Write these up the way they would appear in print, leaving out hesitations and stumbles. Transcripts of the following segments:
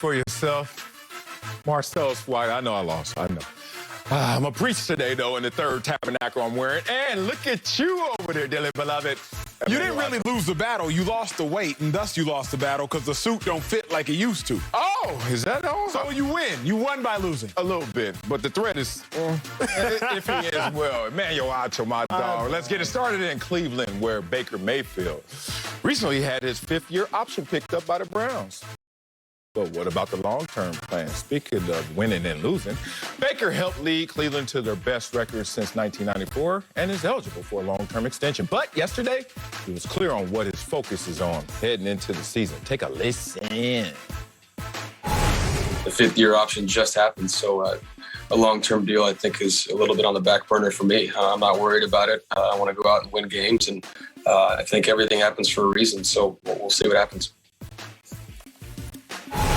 for yourself. Marcellus White, I know I lost, I know. I'm a preach today, though, in the third tabernacle I'm wearing. And look at you over there, dearly beloved. You didn't really lose the battle. You lost the weight, and thus you lost the battle because the suit don't fit like it used to. Oh, is that all? So you win. You won by losing. A little bit, but the threat is iffy as well. Emmanuel Acho, my dog. Let's get it started in Cleveland, where Baker Mayfield recently had his fifth-year option picked up by the Browns. But what about the long-term plan? Speaking of winning and losing, Baker helped lead Cleveland to their best record since 1994 and is eligible for a long-term extension. But yesterday, he was clear on what his focus is on heading into the season. Take a listen. The fifth-year option just happened, so a long-term deal, I think, is a little bit on the back burner for me. I'm not worried about it. I want to go out and win games, and I think everything happens for a reason, so we'll see what happens.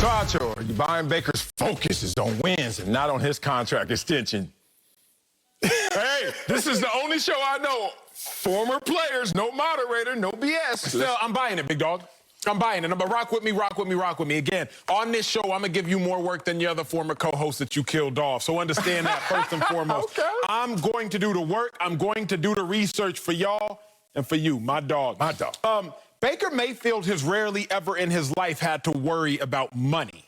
So, Acho, are you buying Baker's focus is on wins and not on his contract extension? Hey, this is the only show I know. Former players, no moderator, no BS. Still, I'm buying it, big dog. I'm buying it. But rock with me, rock with me, rock with me. Again, on this show, I'm going to give you more work than the other former co-hosts that you killed off. So understand that first and foremost. Okay. I'm going to do the work. I'm going to do the research for y'all and for you, my dog. My dog. Baker Mayfield has rarely ever in his life had to worry about money.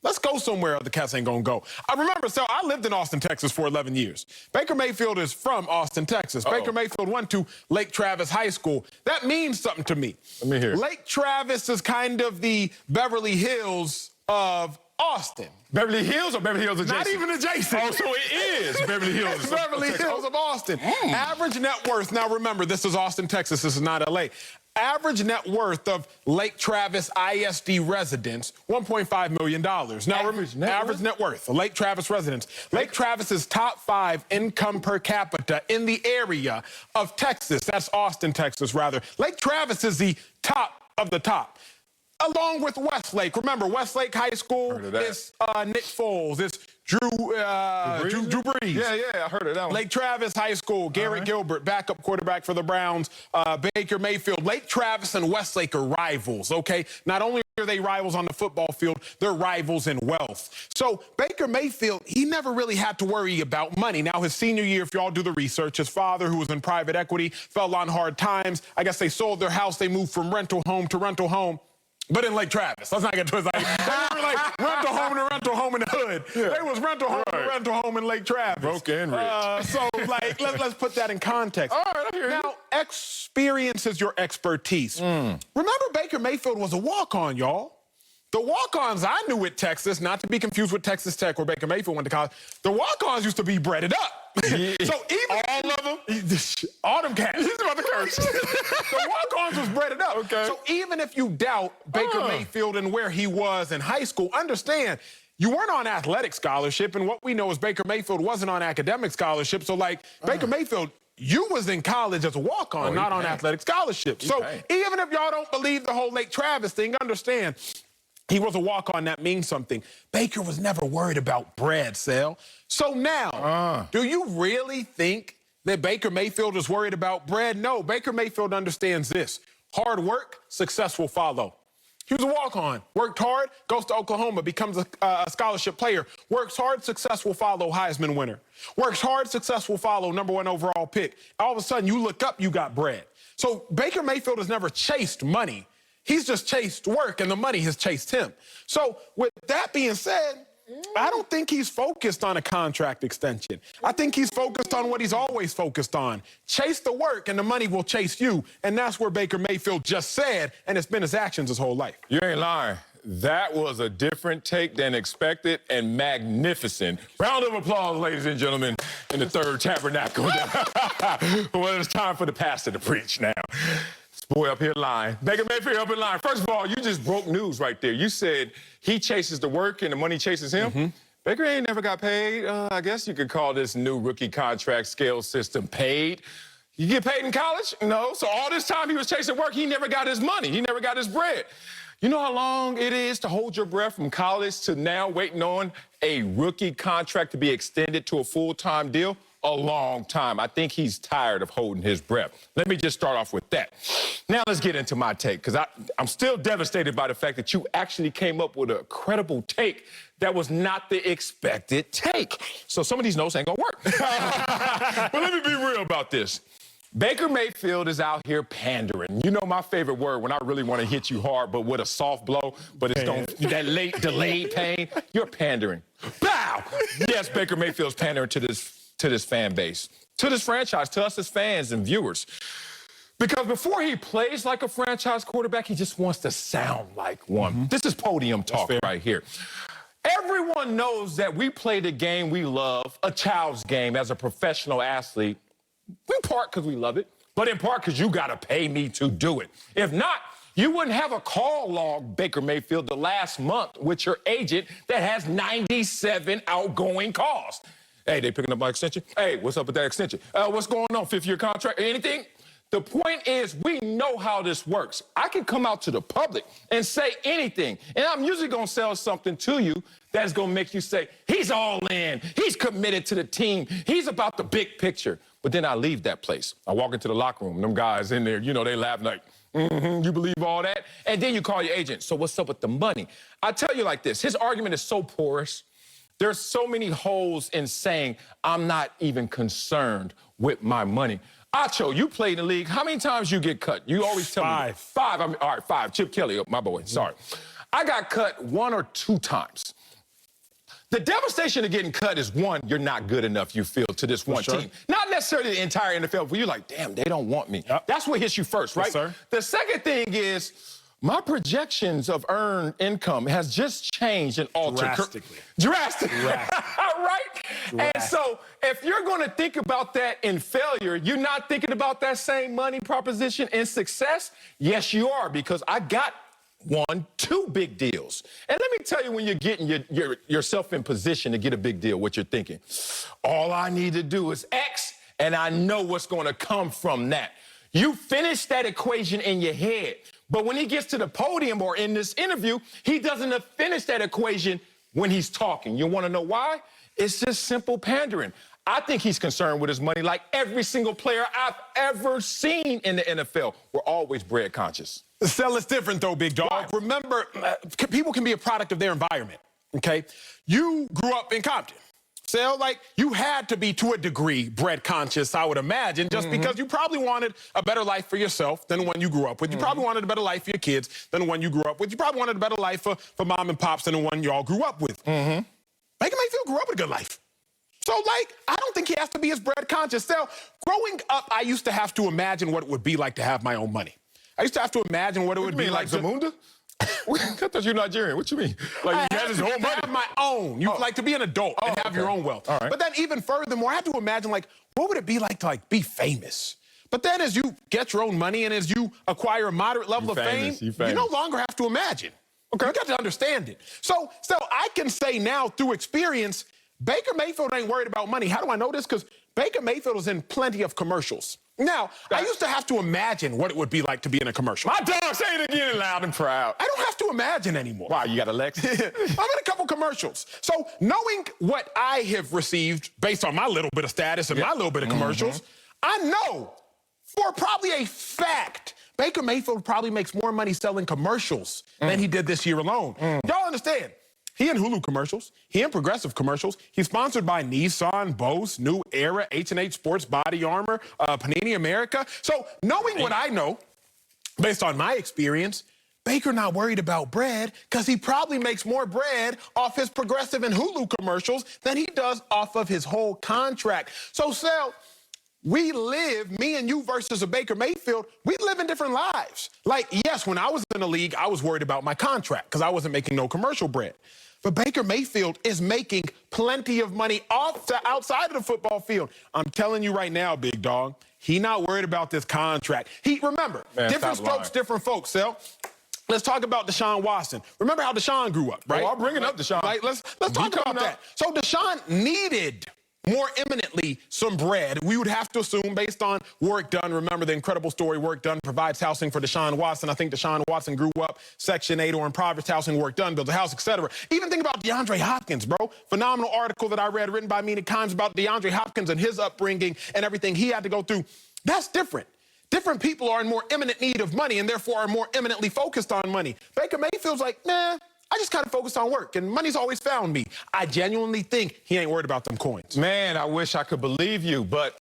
Let's go somewhere the cats ain't gonna go. I remember, so I lived in Austin, Texas for 11 years. Baker Mayfield is from Austin, Texas. Baker Mayfield went to Lake Travis High School. That means something to me. Let me hear. Lake Travis is kind of the Beverly Hills of Austin. Beverly Hills or Beverly Hills adjacent? Not even adjacent. Oh, so it is Beverly Hills. It's Beverly Hills of Austin. Average net worth, now remember, this is Austin, Texas. This is not LA. Average net worth of Lake Travis ISD residents, $1.5 million. Now, average net worth of Lake Travis residents. Lake Travis is top 5 income per capita in the area of Texas. That's Austin, Texas, rather. Lake Travis is the top of the top. Along with Westlake. Remember, Westlake High School is Nick Foles. It's Drew Brees. Yeah, I heard of that one. Lake Travis High School, Garrett Gilbert, backup quarterback for the Browns, Baker Mayfield. Lake Travis and Westlake are rivals, okay? Not only are they rivals on the football field, they're rivals in wealth. So Baker Mayfield, he never really had to worry about money. Now, his senior year, if y'all do the research, his father, who was in private equity, fell on hard times. I guess they sold their house. They moved from rental home to rental home. But in Lake Travis, let's not get twisted. They were like rental home to rental home in the hood. Yeah. They was rental home to rental home in Lake Travis. Broke and rich. So, like, let's put that in context. All right, I hear you. Now, experience is your expertise. Remember, Baker Mayfield was a walk-on, y'all. The walk-ons I knew at Texas, not to be confused with Texas Tech where Baker Mayfield went to college, the walk-ons used to be breaded up. Yeah. So even all of them? All them cats. He's about to curse. The walk-ons was breaded up. Okay. So even if you doubt Baker Mayfield and where he was in high school, understand you weren't on athletic scholarship, and what we know is Baker Mayfield wasn't on academic scholarship. So like Baker Mayfield, you was in college as a walk-on, not on athletic scholarship. So even if y'all don't believe the whole Lake Travis thing, understand he was a walk-on. That means something. Baker was never worried about bread, Sal. So now, do you really think that Baker Mayfield is worried about bread? No, Baker Mayfield understands this. Hard work, success will follow. He was a walk-on. Worked hard, goes to Oklahoma, becomes a scholarship player. Works hard, success will follow, Heisman winner. Works hard, success will follow, #1 overall pick. All of a sudden, you look up, you got bread. So Baker Mayfield has never chased money. He's just chased work, and the money has chased him. So with that being said, I don't think he's focused on a contract extension. I think he's focused on what he's always focused on. Chase the work, and the money will chase you. And that's where Baker Mayfield just said, and it's been his actions his whole life. You ain't lying. That was a different take than expected and magnificent. Round of applause, ladies and gentlemen, in the third tabernacle. Well, it's time for the pastor to preach now. Boy up here lying. Baker Mayfield up in line. First of all, you just broke news right there. You said he chases the work and the money chases him. Baker ain't never got paid. I guess you could call this new rookie contract scale system paid. You get paid in college? No. So all this time he was chasing work, he never got his money. He never got his bread. You know how long it is to hold your breath from college to now waiting on a rookie contract to be extended to a full-time deal? A long time. I think he's tired of holding his breath. Let me just start off with that. Now let's get into my take, because I'm still devastated by the fact that you actually came up with a credible take that was not the expected take. So some of these notes ain't gonna work. But let me be real about this. Baker Mayfield is out here pandering. You know my favorite word when I really want to hit you hard, but with a soft blow, but it's that late delayed pain. You're pandering. Bow! Yes, Baker Mayfield's pandering to this fan base, to this franchise, to us as fans and viewers. Because before he plays like a franchise quarterback, he just wants to sound like one. This is podium talk right here. Everyone knows that we play the game we love, a child's game, as a professional athlete. In part because we love it, but in part because you got to pay me to do it. If not, you wouldn't have a call log, Baker Mayfield, the last month with your agent that has 97 outgoing calls. Hey, they picking up my extension? Hey, what's up with that extension? What's going on, 5th-year contract? Anything? The point is, we know how this works. I can come out to the public and say anything, and I'm usually going to sell something to you that's going to make you say, he's all in, he's committed to the team, he's about the big picture. But then I leave that place. I walk into the locker room, them guys in there, you know, they laugh like, you believe all that? And then you call your agent, so what's up with the money? I tell you like this, his argument is so porous. There's so many holes in saying, I'm not even concerned with my money. Acho, you played in the league. How many times you get cut? You always tell me. 5. All right, 5. Chip Kelly, my boy, sorry. I got cut 1 or 2 times. The devastation of getting cut is, one, you're not good enough, you feel, to this one team. Not necessarily the entire NFL, but you're like, damn, they don't want me. That's what hits you first, right? Yes, sir. The second thing is, my projections of earned income has just changed and altered. Drastically. Right? And so if you're going to think about that in failure, you're not thinking about that same money proposition in success? Yes, you are, because I got 1, 2 big deals. And let me tell you, when you're getting yourself in position to get a big deal, what you're thinking. All I need to do is X, and I know what's going to come from that. You finish that equation in your head. But when he gets to the podium or in this interview, he doesn't finish that equation when he's talking. You want to know why? It's just simple pandering. I think he's concerned with his money like every single player I've ever seen in the NFL. We're always bread conscious. Sell is different, though, big dog. Right. Remember, people can be a product of their environment, okay? You grew up in Compton. So, like, you had to be, to a degree, bread conscious, I would imagine, just because you probably wanted a better life for yourself than the one you grew up with. You probably wanted a better life for your kids than the one you grew up with. You probably wanted a better life for mom and pops than the one y'all grew up with. Baker Mayfield grew up with a good life. So, like, I don't think he has to be as bread conscious. So, growing up, I used to have to imagine what it would be like to have my own money. I used to have to imagine what it would be like Zamunda? I thought you were Nigerian. What you mean? Like, you had his whole money? Have my own. You like to be an adult and have your own wealth. All right. But then even furthermore, I have to imagine, like, what would it be like to, like, be famous? But then as you get your own money and as you acquire a moderate level of fame, you no longer have to imagine. Okay. You got to understand it. So I can say now through experience, Baker Mayfield ain't worried about money. How do I know this? Because Baker Mayfield is in plenty of commercials. Now, I used to have to imagine what it would be like to be in a commercial. My dog, say it again loud and proud. I don't have to imagine anymore. Why, you got a Lexus? I'm in a couple commercials. So knowing what I have received based on my little bit of status and my little bit of commercials, I know for probably a fact Baker Mayfield probably makes more money selling commercials than he did this year alone. Y'all understand? He in Hulu commercials. He in Progressive commercials. He's sponsored by Nissan, Bose, New Era, H&H Sports, Body Armor, Panini America. So knowing what I know, based on my experience, Baker not worried about bread because he probably makes more bread off his Progressive and Hulu commercials than he does off of his whole contract. So, Sal, we live, me and you versus a Baker Mayfield, we live in different lives. Like, yes, when I was in the league, I was worried about my contract because I wasn't making no commercial bread. But Baker Mayfield is making plenty of money outside of the football field. I'm telling you right now, big dog, he not worried about this contract. Remember, different strokes, different folks, Sal. Let's talk about Deshaun Watson. Remember how Deshaun grew up, right? Oh, I'm bringing up Deshaun. Right, let's talk about that. So Deshaun needed more imminently some bread. We would have to assume based on work done. Remember the incredible story, Work Done provides housing for Deshaun Watson. I think Deshaun Watson grew up Section 8 or impoverished housing, Work Done, builds a house, etc. Even think about DeAndre Hopkins, bro. Phenomenal article that I read written by Mina Kimes about DeAndre Hopkins and his upbringing and everything he had to go through. That's different. Different people are in more imminent need of money and therefore are more eminently focused on money. Baker Mayfield's like, nah, I just kind of focused on work, and money's always found me. I genuinely think he ain't worried about them coins. Man, I wish I could believe you, but